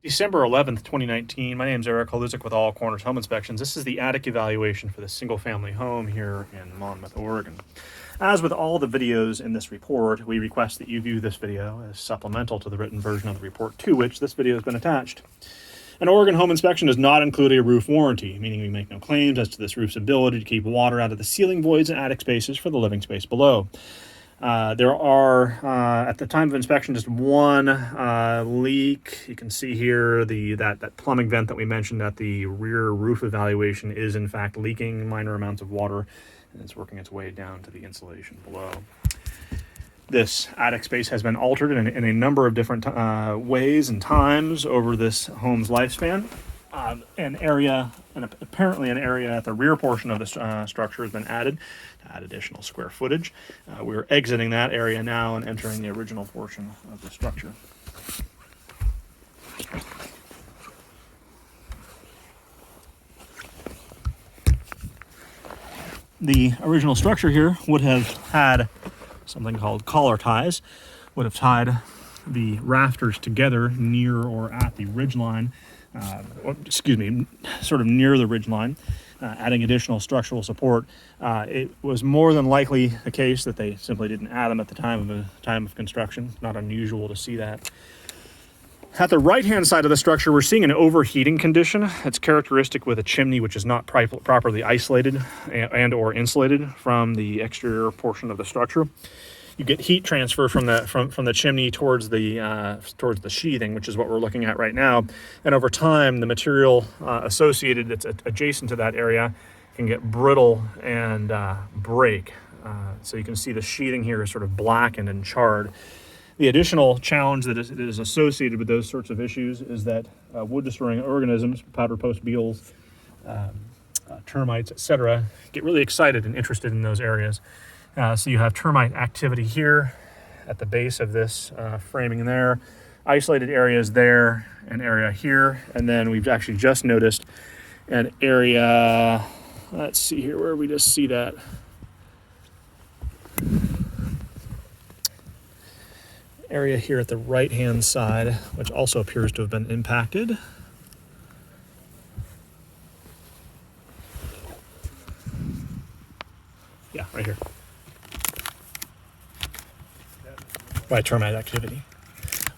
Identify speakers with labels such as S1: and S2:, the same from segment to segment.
S1: December 11th, 2019. My name is Eric Haluzik with All Corners Home Inspections. This is the attic evaluation for the single-family home here in Monmouth, Oregon. As with all the videos in this report, we request that you view this video as supplemental to the written version of the report to which this video has been attached. An Oregon home inspection does not include a roof warranty, meaning we make no claims as to this roof's ability to keep water out of the ceiling voids and attic spaces for the living space below. There are, at the time of inspection, just one leak. You can see here that plumbing vent that we mentioned at the rear roof evaluation is in fact leaking minor amounts of water, and it's working its way down to the insulation below. This attic space has been altered in a number of different ways and times over this home's lifespan. Apparently an area at the rear portion of the structure has been added to add additional square footage. We're exiting that area now and entering the original portion of the structure. The original structure here would have had something called collar ties, would have tied the rafters together near or at the ridge line. Sort of near the ridge line, adding additional structural support. It was more than likely the case that they simply didn't add them at the time of construction. Not unusual to see that. At the right-hand side of the structure, we're seeing an overheating condition. It's characteristic with a chimney which is not properly isolated and or insulated from the exterior portion of the structure. You get heat transfer from the chimney towards the sheathing, which is what we're looking at right now. And over time, the material associated that's adjacent to that area can get brittle and break. So you can see the sheathing here is sort of blackened and charred. The additional challenge that is associated with those sorts of issues is that wood-destroying organisms, powder post beetles, termites, etc., get really excited and interested in those areas. So you have termite activity here at the base of this framing there, isolated areas there, an area here, and then we've actually just noticed an area, let's see here, where we just see that. Area here at the right-hand side, which also appears to have been impacted. Yeah, right here. By termite activity.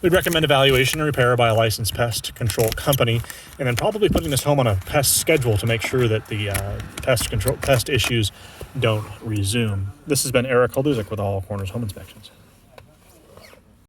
S1: We'd recommend evaluation and repair by a licensed pest control company, and then probably putting this home on a pest schedule to make sure that the pest issues don't resume. This has been Eric Haluzik with All Corners Home Inspections.